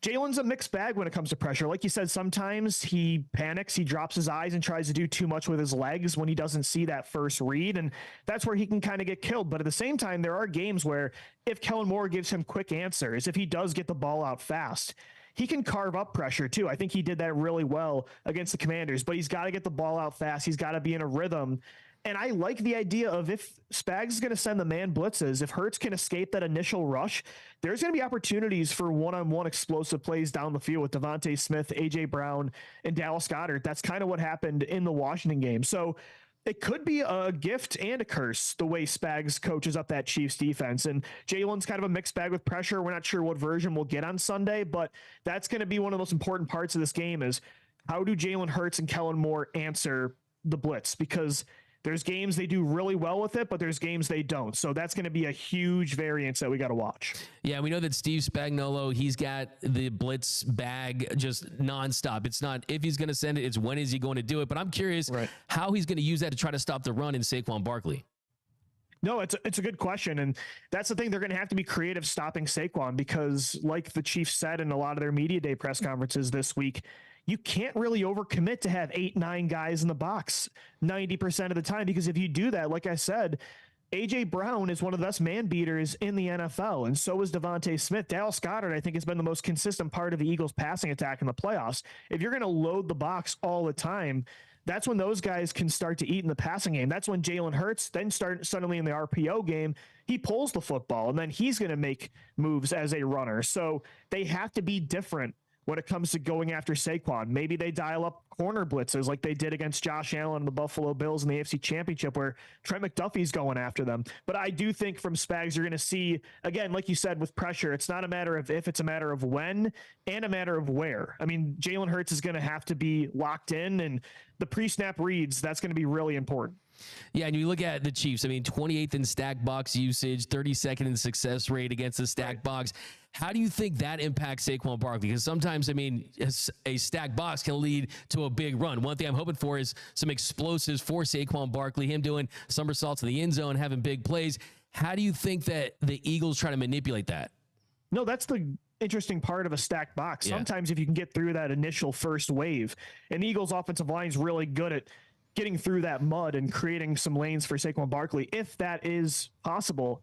Jalen's a mixed bag when it comes to pressure. Like you said, sometimes he panics, he drops his eyes and tries to do too much with his legs when he doesn't see that first read. And that's where he can kind of get killed. But at the same time, there are games where if Kellen Moore gives him quick answers, if he does get the ball out fast, he can carve up pressure too. I think he did that really well against the Commanders, but he's got to get the ball out fast. He's got to be in a rhythm. And I like the idea of if Spags is going to send the man blitzes, if Hurts can escape that initial rush, there's going to be opportunities for one-on-one explosive plays down the field with Devontae Smith, AJ Brown, and Dallas Goedert. That's kind of what happened in the Washington game. So it could be a gift and a curse the way Spags coaches up that Chiefs defense. And Jalen's kind of a mixed bag with pressure. We're not sure what version we'll get on Sunday, but that's going to be one of the most important parts of this game is how do Jalen Hurts and Kellen Moore answer the blitz? Because there's games they do really well with it, but there's games they don't. So that's going to be a huge variance that we got to watch. Yeah, we know that Steve Spagnuolo, he's got the blitz bag just nonstop. It's not if he's going to send it, it's when is he going to do it. But I'm curious how he's going to use that to try to stop the run in Saquon Barkley. No, it's a good question. And that's the thing. They're going to have to be creative stopping Saquon because like the Chiefs said in a lot of their media day press conferences this week, you can't really overcommit to have 8-9 guys in the box 90% of the time, because if you do that, like I said, AJ Brown is one of the best man beaters in the NFL, and so is Devontae Smith. Dallas Goedert, I think, has been the most consistent part of the Eagles' passing attack in the playoffs. If you're going to load the box all the time, that's when those guys can start to eat in the passing game. That's when Jalen Hurts then suddenly in the RPO game, he pulls the football, and then he's going to make moves as a runner. So they have to be different when it comes to going after Saquon. Maybe they dial up corner blitzes like they did against Josh Allen and the Buffalo Bills in the AFC Championship where Trent McDuffie's going after them. But I do think from Spags, you're going to see, again, like you said, with pressure, it's not a matter of if, it's a matter of when and a matter of where. I mean, Jalen Hurts is going to have to be locked in, and the pre-snap reads, that's going to be really important. Yeah, and you look at the Chiefs, I mean, 28th in stack box usage, 32nd in success rate against the stack box. How do you think that impacts Saquon Barkley? Because sometimes, I mean, a stack box can lead to a big run. One thing I'm hoping for is some explosives for Saquon Barkley, him doing somersaults in the end zone, having big plays. How do you think that the Eagles try to manipulate that? No, that's the interesting part of a stacked box. Sometimes if you can get through that initial first wave, and the Eagles offensive line is really good at getting through that mud and creating some lanes for Saquon Barkley. If that is possible,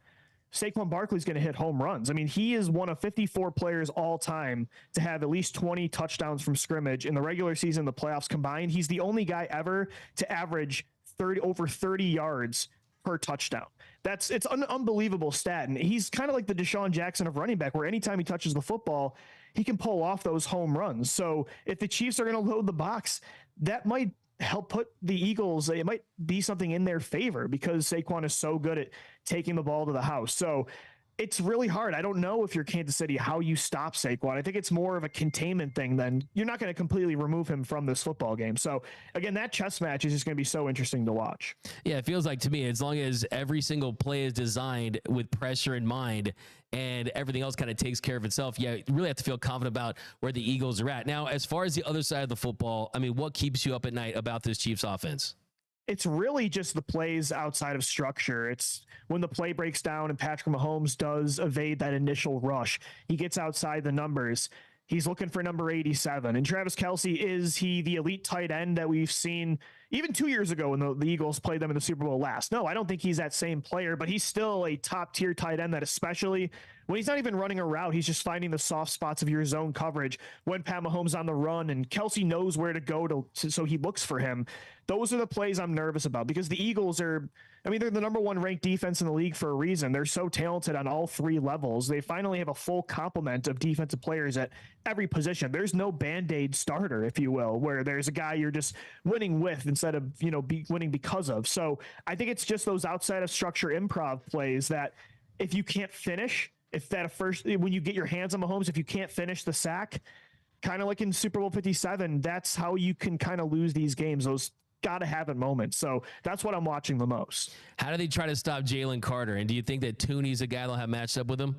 Saquon Barkley's going to hit home runs. I mean, he is one of 54 players all time to have at least 20 touchdowns from scrimmage in the regular season, the playoffs combined. He's the only guy ever to average over 30 yards per touchdown. It's an unbelievable stat. And he's kind of like the Deshaun Jackson of running back, where anytime he touches the football, he can pull off those home runs. So if the Chiefs are going to load the box, that might help put the Eagles, it might be something in their favor because Saquon is so good at taking the ball to the house. So It's really hard. I don't know if you're Kansas City, how you stop Saquon. I think it's more of a containment thing than you're not going to completely remove him from this football game. So again, that chess match is just going to be so interesting to watch. Yeah, it feels like to me, as long as every single play is designed with pressure in mind and everything else kind of takes care of itself, yeah, you really have to feel confident about where the Eagles are at. Now, as far as the other side of the football, I mean, what keeps you up at night about this Chiefs offense? It's really just the plays outside of structure. It's when the play breaks down and Patrick Mahomes does evade that initial rush. He gets outside the numbers. He's looking for number 87. And Travis Kelce, is he the elite tight end that we've seen even 2 years ago when the Eagles played them in the Super Bowl last? No, I don't think he's that same player, but he's still a top tier tight end that, especially when he's not even running a route, he's just finding the soft spots of your zone coverage when Pat Mahomes on the run and Kelce knows where to go so he looks for him. Those are the plays I'm nervous about because the Eagles are, I mean, they're the number one ranked defense in the league for a reason. They're so talented on all three levels. They finally have a full complement of defensive players at every position. There's no Band-Aid starter, if you will, where there's a guy you're just winning with instead of, winning because of. So I think it's just those outside of structure improv plays that if you can't finish, when you get your hands on Mahomes, if you can't finish the sack, kind of like in Super Bowl 57, that's how you can kind of lose these games. Those gotta have it moments. So that's what I'm watching the most. How do they try to stop Jalen Carter? And do you think that Tooney's a guy they'll have matched up with him?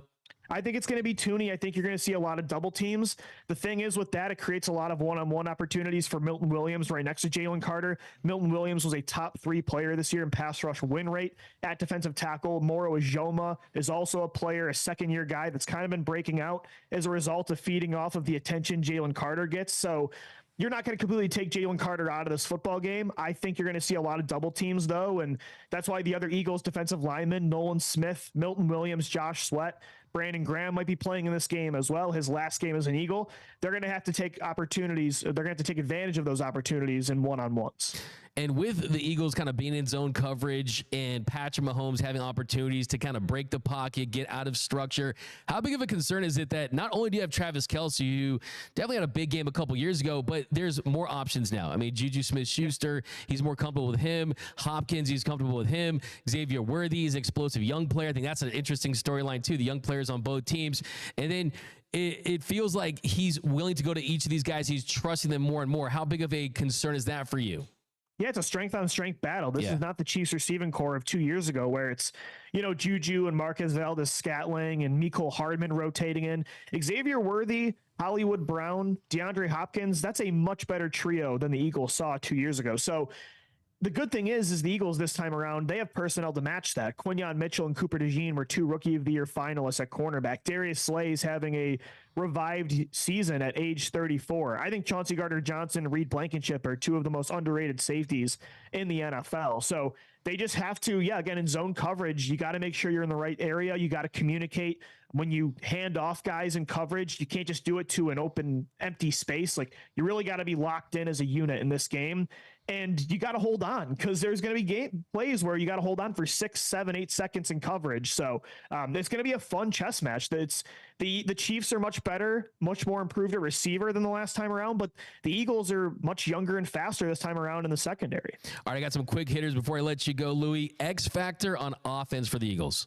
I think it's going to be Tooney. I think you're going to see a lot of double teams. The thing is with that, it creates a lot of one-on-one opportunities for Milton Williams right next to Jalen Carter. Milton Williams was a top 3 player this year in pass rush win rate at defensive tackle. Moro Ijoma is also a player, a second-year guy that's kind of been breaking out as a result of feeding off of the attention Jalen Carter gets. So you're not going to completely take Jalen Carter out of this football game. I think you're going to see a lot of double teams, though, and that's why the other Eagles defensive linemen, Nolan Smith, Milton Williams, Josh Sweat, Brandon Graham might be playing in this game as well. His last game as an Eagle. They're going to have to take opportunities. They're going to have to take advantage of those opportunities in one-on-ones. And with the Eagles kind of being in zone coverage and Patrick Mahomes having opportunities to kind of break the pocket, get out of structure, how big of a concern is it that not only do you have Travis Kelce, who definitely had a big game a couple years ago, but there's more options now. I mean, Juju Smith-Schuster, he's more comfortable with him. Hopkins, he's comfortable with him. Xavier Worthy is an explosive young player. I think that's an interesting storyline too, the young players on both teams. And then it feels like he's willing to go to each of these guys. He's trusting them more and more. How big of a concern is that for you? Yeah, it's a strength on strength battle. This is not the Chiefs receiving core of 2 years ago where it's, Juju and Marquez Valdez-Scantling and Mecole Hardman rotating in. Xavier Worthy, Hollywood Brown, DeAndre Hopkins, that's a much better trio than the Eagles saw 2 years ago. So the good thing is the Eagles this time around, they have personnel to match that. Quinyon Mitchell and Cooper DeJean were 2 Rookie of the Year finalists at cornerback. Darius Slay is having a revived season at age 34. I think Chauncey Gardner-Johnson and Reed Blankenship are 2 of the most underrated safeties in the NFL. So they just have to, again, in zone coverage, you got to make sure you're in the right area. You got to communicate when you hand off guys in coverage. You can't just do it to an open, empty space. Like, you really got to be locked in as a unit in this game. And you got to hold on because there's going to be plays where you got to hold on for 6, 7, 8 seconds in coverage. So it's going to be a fun chess match. The Chiefs are much better, much more improved at receiver than the last time around, but the Eagles are much younger and faster this time around in the secondary. All right, I got some quick hitters before I let you go, Louis. X factor on offense for the Eagles.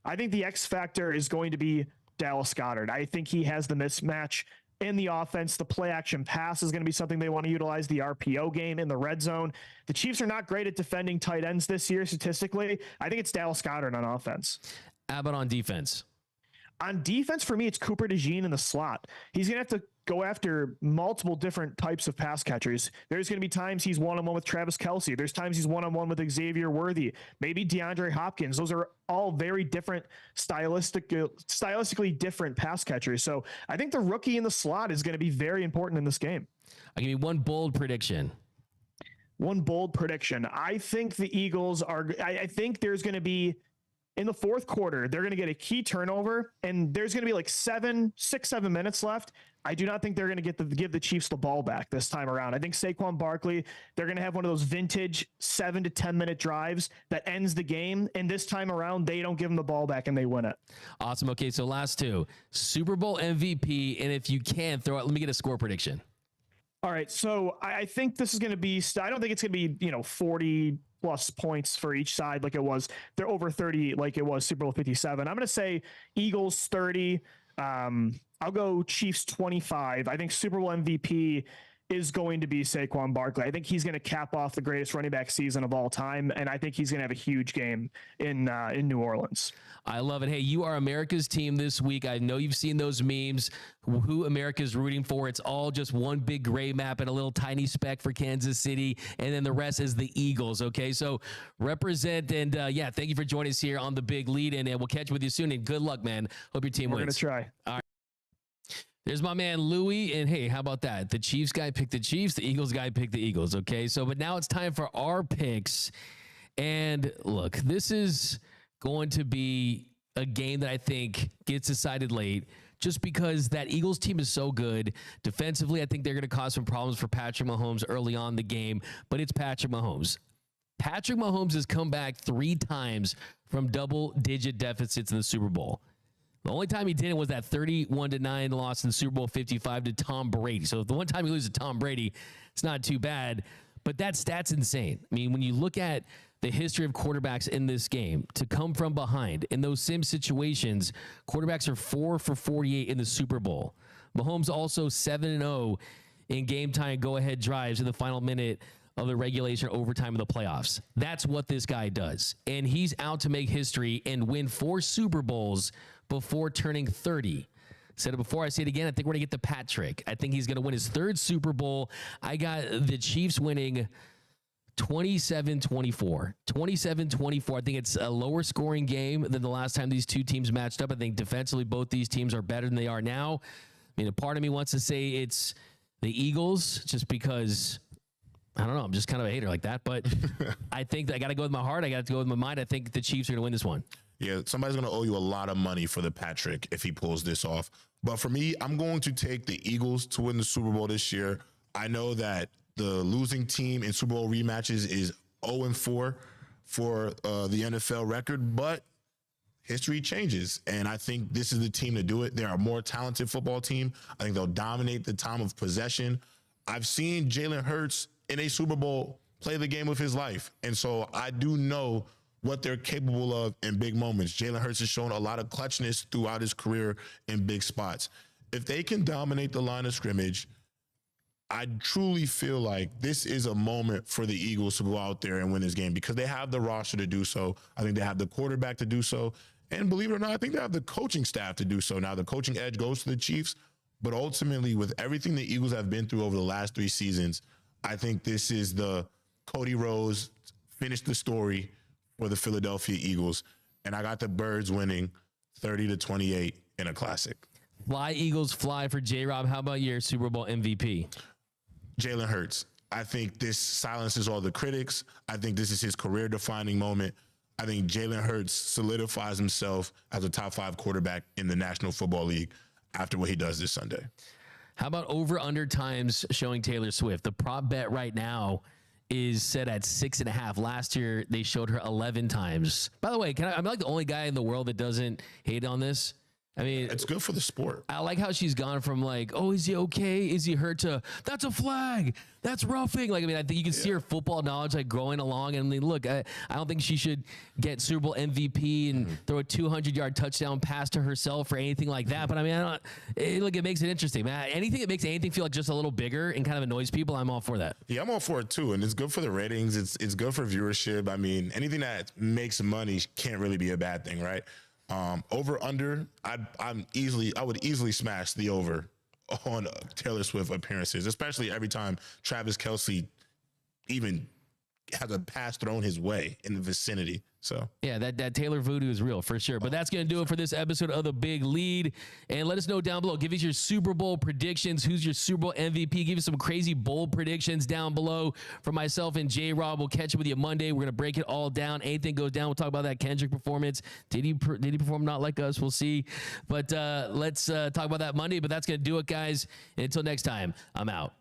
I think the X factor is going to be Dallas Goedert. I think he has the mismatch in the offense. The play action pass is going to be something they want to utilize, the RPO game in the red zone. The Chiefs are not great at defending tight ends this year statistically. I think it's Dallas Goedert on offense. How about on defense? On defense, for me, it's Cooper DeJean in the slot. He's going to have to go after multiple different types of pass catchers. There's going to be times he's one-on-one with Travis Kelce. There's times he's one-on-one with Xavier Worthy, maybe DeAndre Hopkins. Those are all very different, stylistically different pass catchers. So I think the rookie in the slot is going to be very important in this game. I'll give you one bold prediction. One bold prediction. I think the Eagles are, I think there's going to be, in the fourth quarter, they're going to get a key turnover, and there's going to be like 7 minutes left. I do not think they're going to give the Chiefs the ball back this time around. I think Saquon Barkley, they're going to have one of those vintage 7 to 10 minute drives that ends the game. And this time around, they don't give them the ball back and they win it. Awesome. Okay, so last 2. Super Bowl MVP, and if you can, let me get a score prediction. All right. So I think this is going to be, I don't think it's going to be, 40 plus points for each side like it was. They're over 30 like it was Super Bowl 57. I'm going to say Eagles 30. I'll go Chiefs 25. I think Super Bowl MVP is going to be Saquon Barkley. I think he's going to cap off the greatest running back season of all time, and I think he's going to have a huge game in New Orleans. I love it. Hey, you are America's team this week. I know you've seen those memes, who America's rooting for. It's all just one big gray map and a little tiny speck for Kansas City, and then the rest is the Eagles, okay? So represent, and yeah, thank you for joining us here on The Big Lead, and we'll catch you with you soon, and good luck, man. Hope your team wins. We're going to try. All right. There's my man Louie, and hey, how about that? The Chiefs guy picked the Chiefs, the Eagles guy picked the Eagles, okay? So, but now it's time for our picks, and look, this is going to be a game that I think gets decided late just because that Eagles team is so good. Defensively, I think they're going to cause some problems for Patrick Mahomes early on in the game, but it's Patrick Mahomes. Patrick Mahomes has come back 3 times from double-digit deficits in the Super Bowl. The only time he did it was that 31-9 loss in Super Bowl 55 to Tom Brady. So the one time he loses to Tom Brady, it's not too bad, but that stat's insane. I mean, when you look at the history of quarterbacks in this game, to come from behind in those same situations, quarterbacks are 4 for 48 in the Super Bowl. Mahomes also 7-0 in game time go-ahead drives in the final minute of the regulation overtime of the playoffs. That's what this guy does. And he's out to make history and win 4 Super Bowls before turning 30. Said it before, I say it again. I think we're going to get the Pat trick. I think he's going to win his 3rd Super Bowl. I got the Chiefs winning 27-24. 27-24. I think it's a lower scoring game than the last time these two teams matched up. I think defensively both these teams are better than they are now. I mean, a part of me wants to say it's the Eagles just because, I don't know, I'm just kind of a hater like that. But I think I got to go with my heart. I got to go with my mind. I think the Chiefs are going to win this one. Yeah, somebody's going to owe you a lot of money for the Patrick if he pulls this off. But for me, I'm going to take the Eagles to win the Super Bowl this year. I know that the losing team in Super Bowl rematches is 0-4 for the NFL record, but history changes, and I think this is the team to do it. They're a more talented football team. I think they'll dominate the time of possession. I've seen Jalen Hurts in a Super Bowl play the game of his life, and so I do know what they're capable of in big moments. Jalen Hurts has shown a lot of clutchness throughout his career in big spots. If they can dominate the line of scrimmage, I truly feel like this is a moment for the Eagles to go out there and win this game because they have the roster to do so. I think they have the quarterback to do so. And believe it or not, I think they have the coaching staff to do so. Now, the coaching edge goes to the Chiefs, but ultimately, with everything the Eagles have been through over the last 3 seasons, I think this is the Cody Rose finish the story for the Philadelphia Eagles. And I got the Birds winning 30-28 in a classic. Fly, Eagles, fly for JayRob. How about your Super Bowl MVP? Jalen Hurts. I think this silences all the critics. I think this is his career-defining moment. I think Jalen Hurts solidifies himself as a top 5 quarterback in the National Football League after what he does this Sunday. How about over-under times showing Taylor Swift? The prop bet right now is set at 6.5. Last year, they showed her 11 times. By the way, I'm like the only guy in the world that doesn't hate on this. I mean, it's good for the sport. I like how she's gone from like, oh, is he okay? Is he hurt to, that's a flag. That's roughing. Like, I mean, I think you can see her football knowledge like growing along. And I mean, look, I don't think she should get Super Bowl MVP and throw a 200-yard touchdown pass to herself or anything like that. But I mean, it makes it interesting, man. Anything that makes anything feel like just a little bigger and kind of annoys people, I'm all for that. Yeah, I'm all for it too. And it's good for the ratings. It's good for viewership. I mean, anything that makes money can't really be a bad thing, right? Over under, I would easily smash the over on Taylor Swift appearances, especially every time Travis Kelce even has a pass thrown his way in the vicinity. So yeah, that Taylor voodoo is real for sure. But that's going to do it for this episode of The Big Lead. And let us know down below. Give us your Super Bowl predictions. Who's your Super Bowl MVP? Give us some crazy bold predictions down below. For myself and JayRob, we'll catch up with you Monday. We're going to break it all down. Anything goes down, we'll talk about that Kendrick performance. Did he perform not like us? We'll see. But let's talk about that Monday. But that's going to do it, guys. And until next time, I'm out.